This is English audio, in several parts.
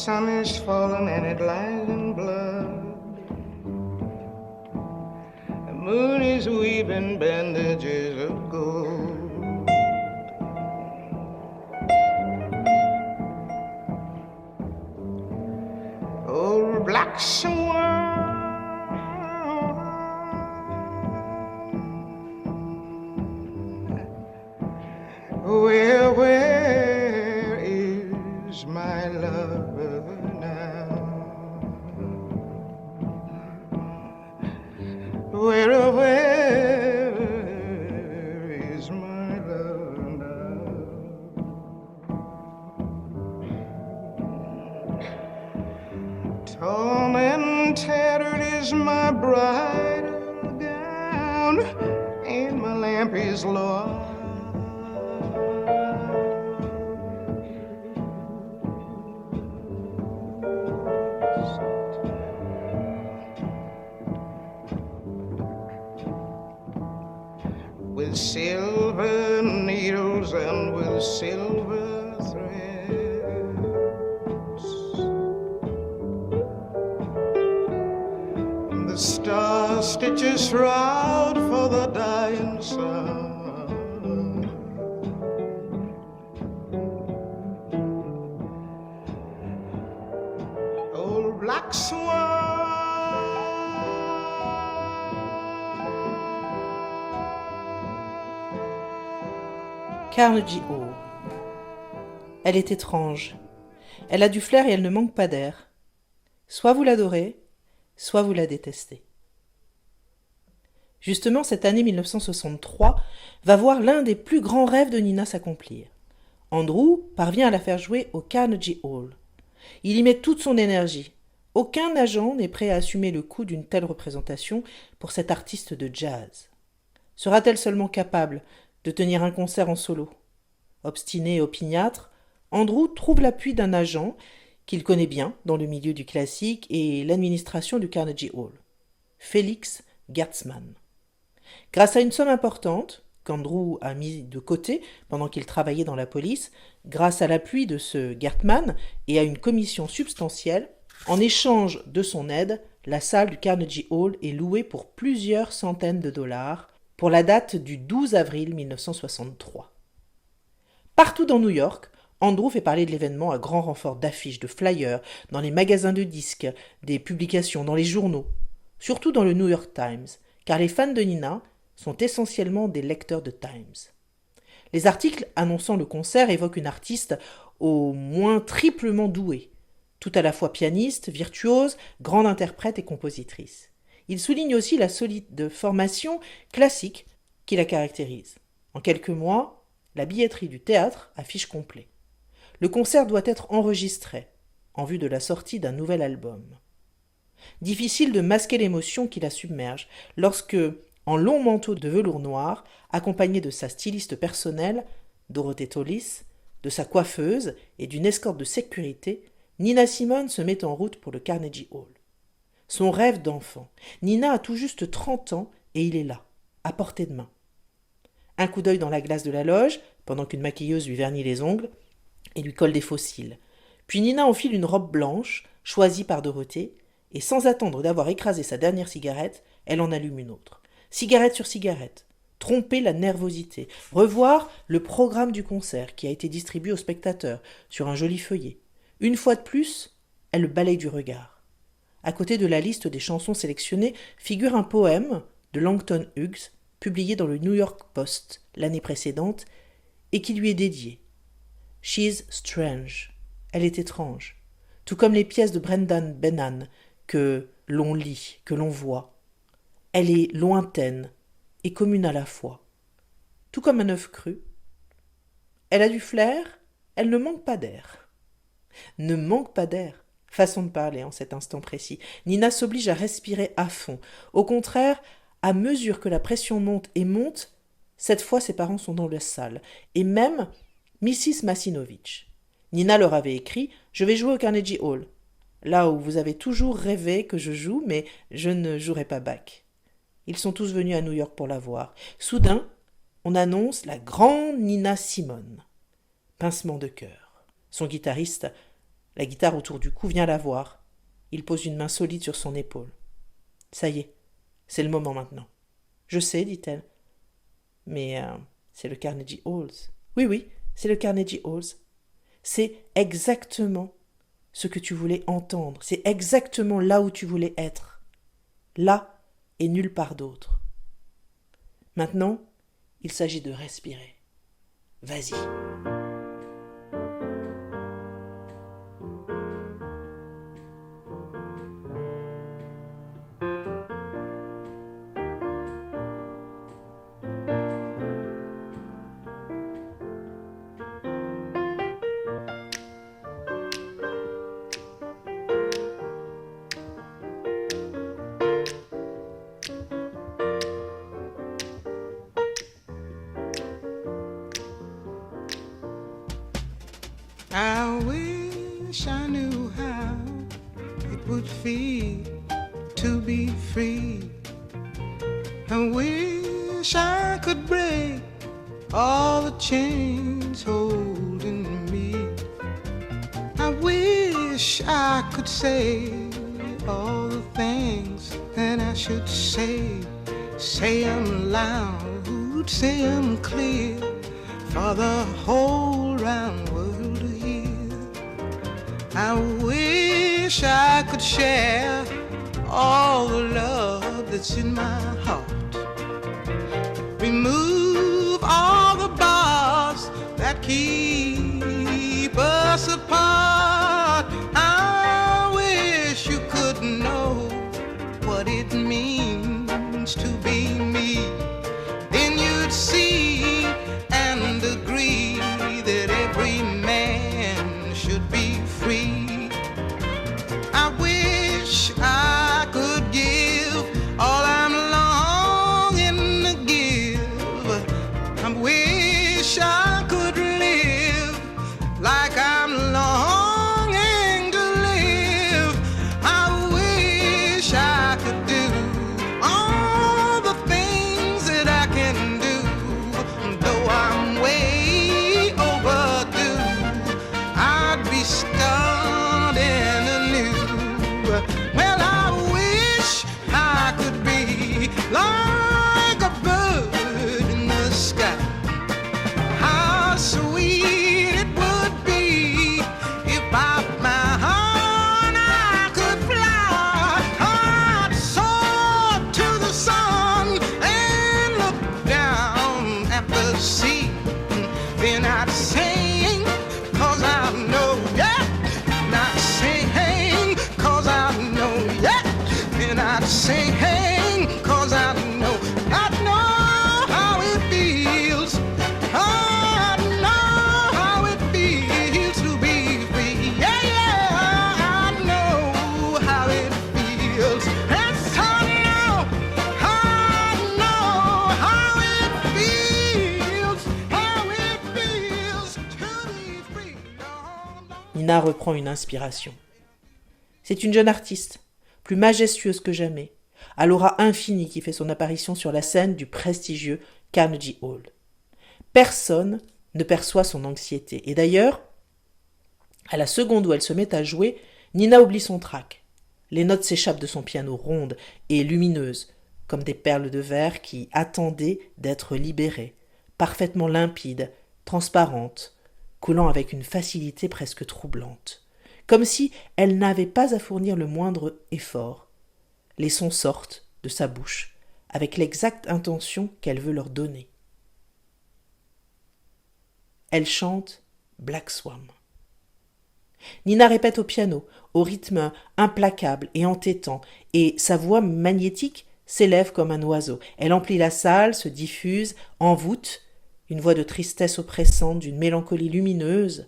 sun is falling and it lies in blood. The moon is weaving bandages of gold. Old black swan, where is my lover now? Where is my lover now? Torn and tattered is my bridal gown, and my lamp is lost. With silver needles and with silver threads, the star stitches shroud for the dying sun. Old black swan, Carnegie Hall. Elle est étrange. Elle a du flair et elle ne manque pas d'air. Soit vous l'adorez, soit vous la détestez. Justement, cette année 1963 va voir l'un des plus grands rêves de Nina s'accomplir. Andrew parvient à la faire jouer au Carnegie Hall. Il y met toute son énergie. Aucun agent n'est prêt à assumer le coût d'une telle représentation pour cette artiste de jazz. Sera-t-elle seulement capable de tenir un concert en solo? Obstiné et opiniâtre, Andrew trouve l'appui d'un agent qu'il connaît bien dans le milieu du classique et l'administration du Carnegie Hall, Felix Gertzmann. Grâce à une somme importante qu'Andrew a mis de côté pendant qu'il travaillait dans la police, grâce à l'appui de ce Gertzmann et à une commission substantielle, en échange de son aide, la salle du Carnegie Hall est louée pour plusieurs centaines de dollars pour la date du 12 avril 1963. Partout dans New York, Andrew fait parler de l'événement à grand renfort d'affiches, de flyers, dans les magasins de disques, des publications, dans les journaux, surtout dans le New York Times, car les fans de Nina sont essentiellement des lecteurs de Times. Les articles annonçant le concert évoquent une artiste au moins triplement douée, tout à la fois pianiste, virtuose, grande interprète et compositrice. Il souligne aussi la solide formation classique qui la caractérise. En quelques mois, la billetterie du théâtre affiche complet. Le concert doit être enregistré en vue de la sortie d'un nouvel album. Difficile de masquer l'émotion qui la submerge lorsque, en long manteau de velours noir, accompagnée de sa styliste personnelle, Dorothée Tallis, de sa coiffeuse et d'une escorte de sécurité, Nina Simone se met en route pour le Carnegie Hall. Son rêve d'enfant. Nina a tout juste 30 ans et il est là, à portée de main. Un coup d'œil dans la glace de la loge, pendant qu'une maquilleuse lui vernit les ongles et lui colle des faux cils. Puis Nina enfile une robe blanche, choisie par Dorothée, et sans attendre d'avoir écrasé sa dernière cigarette, elle en allume une autre. Cigarette sur cigarette. Tromper la nervosité. Revoir le programme du concert qui a été distribué aux spectateurs sur un joli feuillet. Une fois de plus, elle le balaye du regard. À côté de la liste des chansons sélectionnées figure un poème de Langton Hughes, publié dans le New York Post l'année précédente, et qui lui est dédié. « She's strange » elle est étrange, tout comme les pièces de Brendan Bennan que l'on lit, que l'on voit. Elle est lointaine et commune à la fois, tout comme un œuf cru. Elle a du flair, elle ne manque pas d'air. Ne manque pas d'air. Façon de parler en cet instant précis. Nina s'oblige à respirer à fond. Au contraire, à mesure que la pression monte et monte, cette fois ses parents sont dans la salle, et même Mrs. Masinovich. Nina leur avait écrit « Je vais jouer au Carnegie Hall, là où vous avez toujours rêvé que je joue, mais je ne jouerai pas Bach. » Ils sont tous venus à New York pour la voir. Soudain, on annonce la grande Nina Simone. Pincement de cœur. Son guitariste La guitare autour du cou vient la voir. Il pose une main solide sur son épaule. « Ça y est, c'est le moment maintenant. »« Je sais, dit-elle. Mais c'est le Carnegie Halls. »« Oui, c'est le Carnegie Halls. C'est exactement ce que tu voulais entendre. C'est exactement là où tu voulais être. Là et nulle part d'autre. Maintenant, il s'agit de respirer. Vas-y. » I wish I knew how it would feel to be free. I wish I could break all the chains holding me. I wish I could say all the things that I should say. Say 'em loud, say 'em clear for the whole round world to hear. I wish I could share all the love that's in my heart. Remove all the bars that keep us apart. I wish you could know what it means to be me. Then you'd see and agree that every man should be free. I wish I could give all I'm longing to give. I wish I could live like I'm longing to live. I wish I could do all the things that I can do, though I'm way overdue. I'd be starting anew. Well, I wish I could be like a bird in the sky. How sweet it would be if by my heart I could fly. I'd soar to the sun and look down at the sea. Then I'd sing, 'cause I know, yeah. Not sing, 'cause I know, yeah. And I'd sing, 'cause I know how it feels. I know how it feels to be free. Yeah, yeah, I know how it feels. Yes, I know how it feels to be free. No, no. Nina reprend une inspiration. C'est une jeune artiste, plus majestueuse que jamais, à l'aura infinie qui fait son apparition sur la scène du prestigieux Carnegie Hall. Personne ne perçoit son anxiété. Et d'ailleurs, à la seconde où elle se met à jouer, Nina oublie son trac. Les notes s'échappent de son piano rondes et lumineuses, comme des perles de verre qui attendaient d'être libérées, parfaitement limpides, transparentes, coulant avec une facilité presque troublante, comme si elle n'avait pas à fournir le moindre effort. Les sons sortent de sa bouche avec l'exacte intention qu'elle veut leur donner. Elle chante Black Swan. Nina répète au piano, au rythme implacable et entêtant, et sa voix magnétique s'élève comme un oiseau. Elle emplit la salle, se diffuse, envoûte, une voix de tristesse oppressante, d'une mélancolie lumineuse.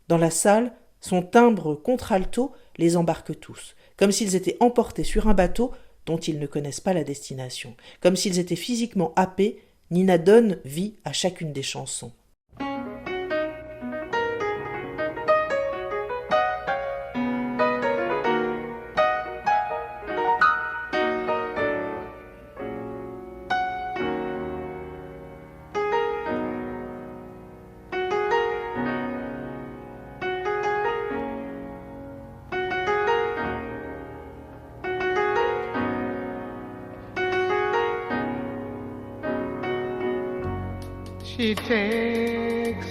Dans la salle, son timbre contralto les embarque tous, comme s'ils étaient emportés sur un bateau dont ils ne connaissent pas la destination. Comme s'ils étaient physiquement happés, Nina donne vie à chacune des chansons. She takes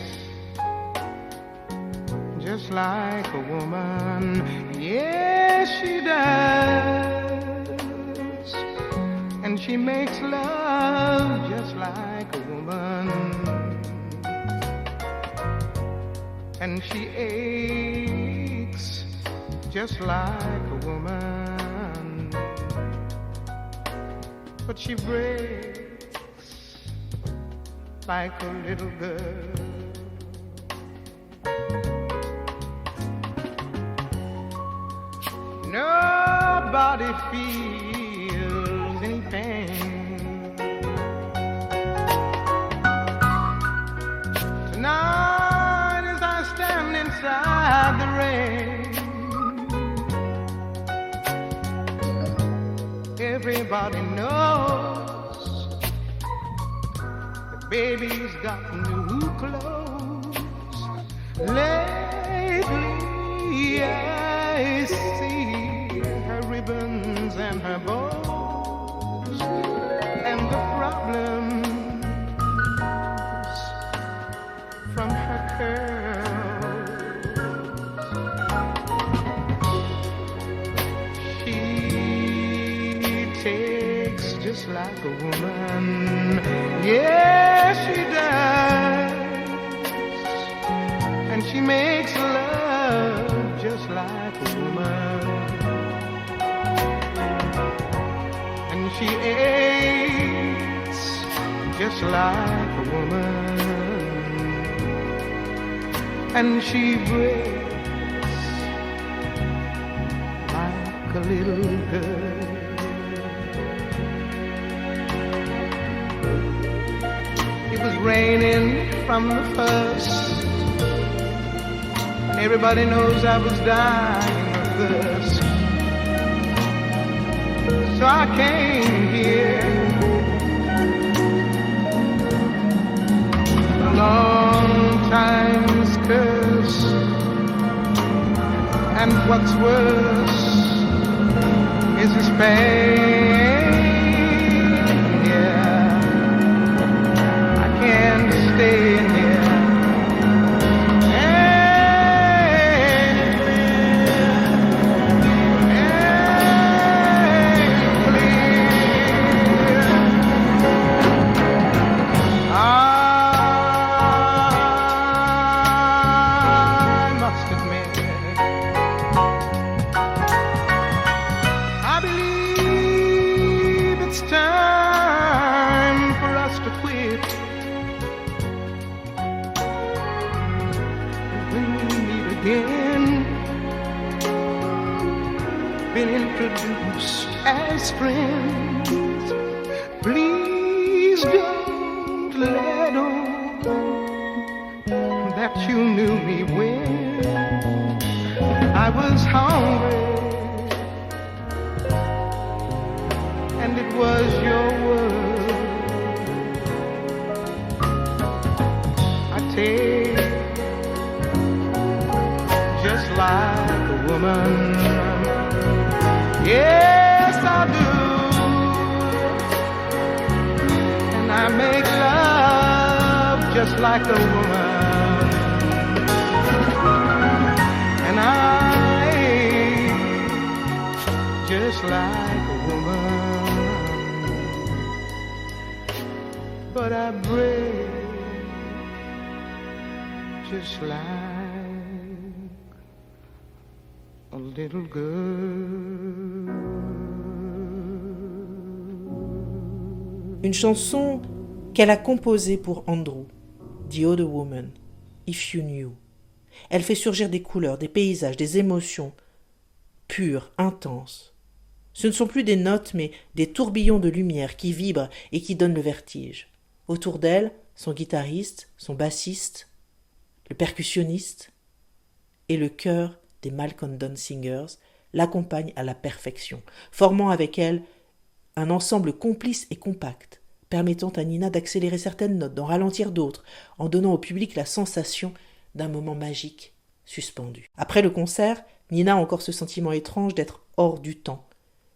just like a woman. Yes, she does. And she makes love just like a woman. And she aches just like a woman. But she breaks like a little girl. Nobody feels any pain. Tonight as I stand inside the rain, everybody knows the baby's got new clothes. Lately I see her ribbons and her bows, and the problems from her curls. She takes just like a woman. Yes, she does. And she makes love just like a woman. And she aches just like a woman. And she breaks like a little girl. It was raining from the first. Everybody knows I was dying of thirst. So I came here a long time's curse. And what's worse is this pain. Yeah, I can't stay in here. Been introduced as friends. Please don't let on that you knew me when I was hungry, and it was your word. I take just like a woman. Yes, I do. And I make love just like a woman. And I ache just like a woman. But I break just like a little girl. Une chanson qu'elle a composée pour Andrew, The Other Woman, If You Knew. Elle fait surgir des couleurs, des paysages, des émotions pures, intenses. Ce ne sont plus des notes, mais des tourbillons de lumière qui vibrent et qui donnent le vertige. Autour d'elle, son guitariste, son bassiste, le percussionniste et le chœur des Malcondon Singers l'accompagnent à la perfection, formant avec elle un ensemble complice et compact, permettant à Nina d'accélérer certaines notes, d'en ralentir d'autres, en donnant au public la sensation d'un moment magique suspendu. Après le concert, Nina a encore ce sentiment étrange d'être hors du temps.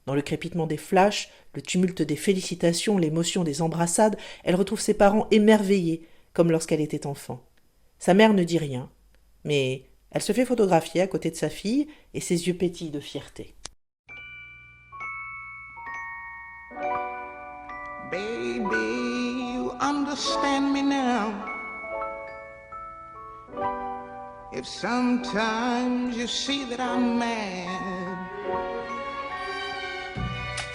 Dans le crépitement des flashs, le tumulte des félicitations, l'émotion des embrassades, elle retrouve ses parents émerveillés comme lorsqu'elle était enfant. Sa mère ne dit rien, mais elle se fait photographier à côté de sa fille et ses yeux pétillent de fierté. Baby, you understand me now. If sometimes you see that I'm mad,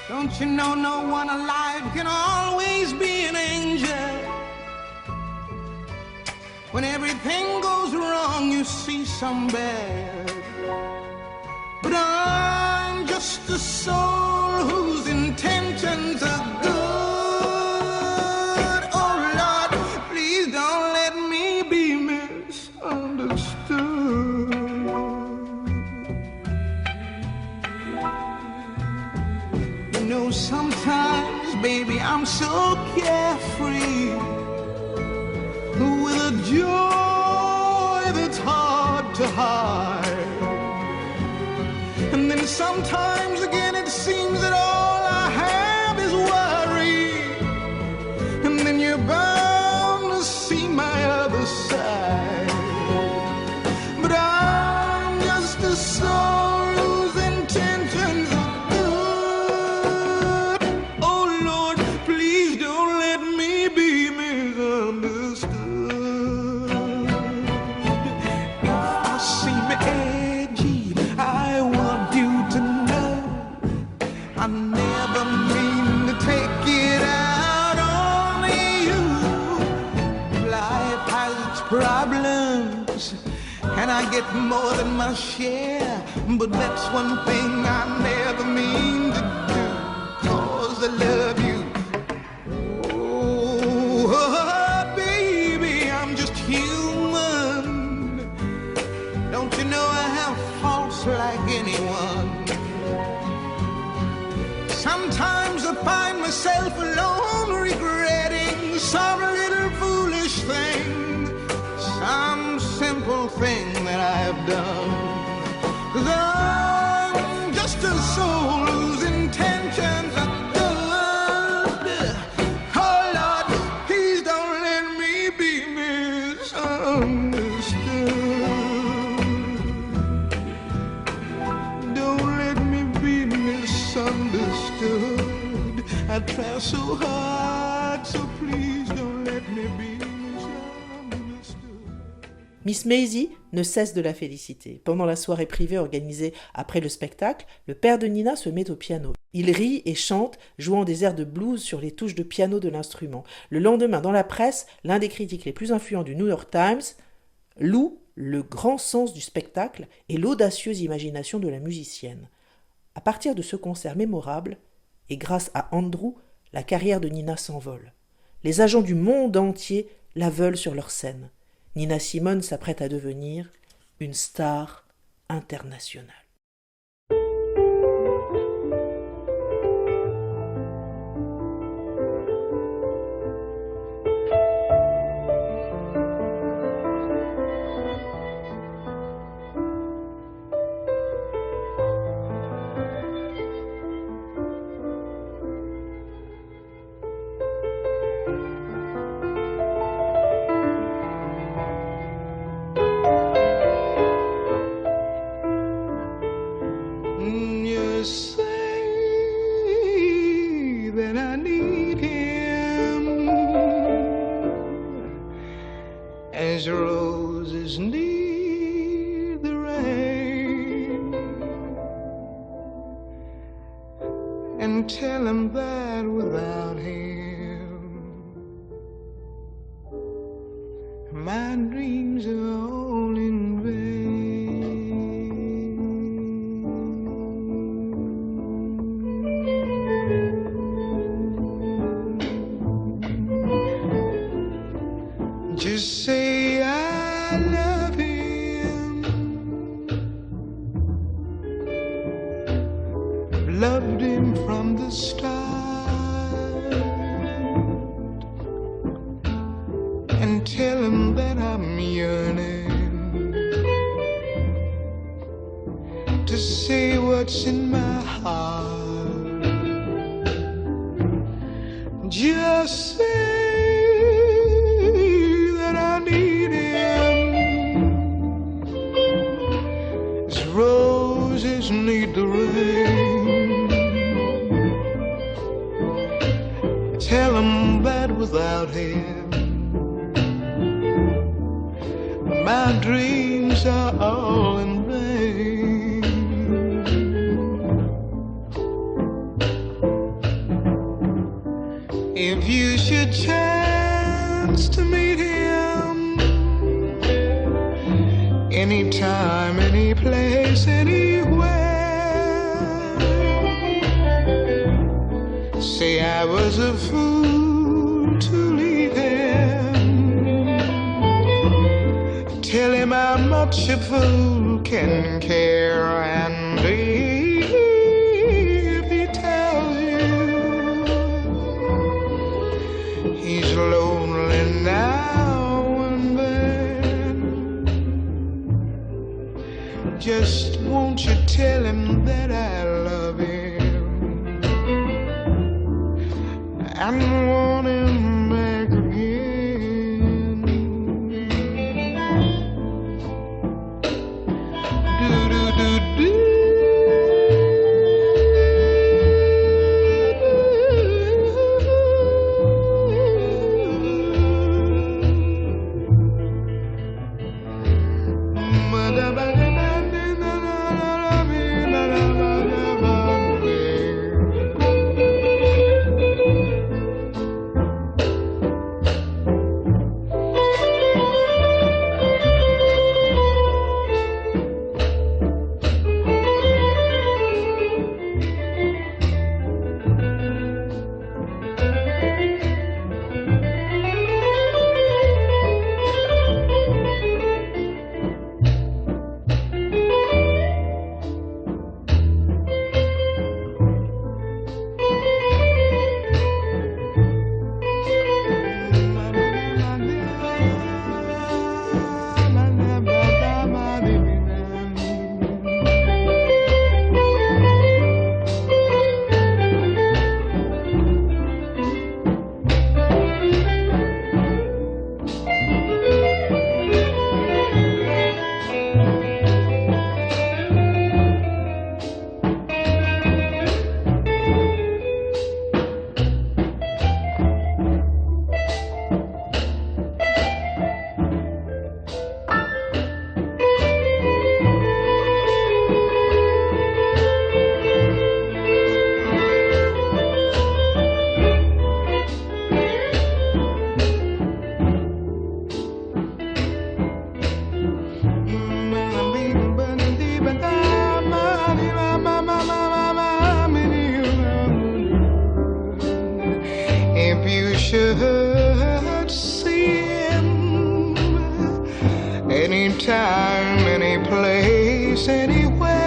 don't you know no one alive can always be an angel? When everything goes wrong, you see some bad. But I'm just a soul whose intentions are good. Oh Lord, please don't let me be misunderstood. You know, sometimes, baby, I'm so carefree, with a joy that's hard to hide. And then sometimes again it seems that all I have is worry. And then you're bound to see my other side. But I'm just a soul whose intentions are good. Oh Lord, please don't let me be misunderstood. I never mean to take it out on you. Life has its problems, and I get more than my share. But that's one thing I never mean to do, 'cause I love you. Oh, baby, I'm just human. Don't you know I have faults like anyone? Sometimes I find myself alone regretting some little foolish thing, some simple thing that I've done. 'Cause I'm just a soul whose intentions are good. Oh Lord, please don't let me be misunderstood. Don't let me be misunderstood. I try so hard, so please don't let me be misunderstood. Miss Maisie ne cesse de la féliciter. Pendant la soirée privée organisée après le spectacle, le père de Nina se met au piano. Il rit et chante, jouant des airs de blues sur les touches de piano de l'instrument. Le lendemain, dans la presse, l'un des critiques les plus influents du New York Times loue le grand sens du spectacle et l'audacieuse imagination de la musicienne. À partir de ce concert mémorable, et grâce à Andrew, la carrière de Nina s'envole. Les agents du monde entier la veulent sur leur scène. Nina Simone s'apprête à devenir une star internationale. You say that I need him as roses need the rain, and tell him that without him my dreams are all in vain. Just say I love him, loved him from the start, and tell him that I'm yearning to say what's in my heart. Just say Tell him that without him, my dreams are all in vain. If you should chance to meet him, anytime, any place, anywhere, say I was a fool to leave him. Tell him how much a fool can care, and if he tells you he's lonely now and then, just won't you tell him that I love him and want him back again. Do do do do. If you should see him anytime, any place, anywhere,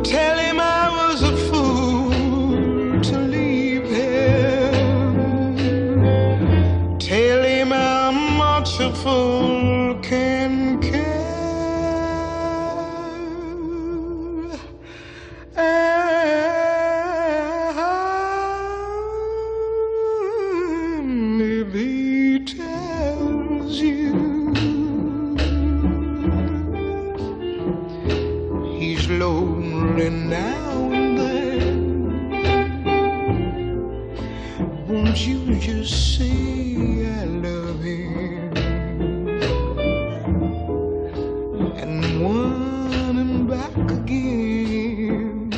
tell him I was a fool to leave him. Tell him how much a fool can care. If he tells you he's lonely now and then, won't you just say I love him and want him back again?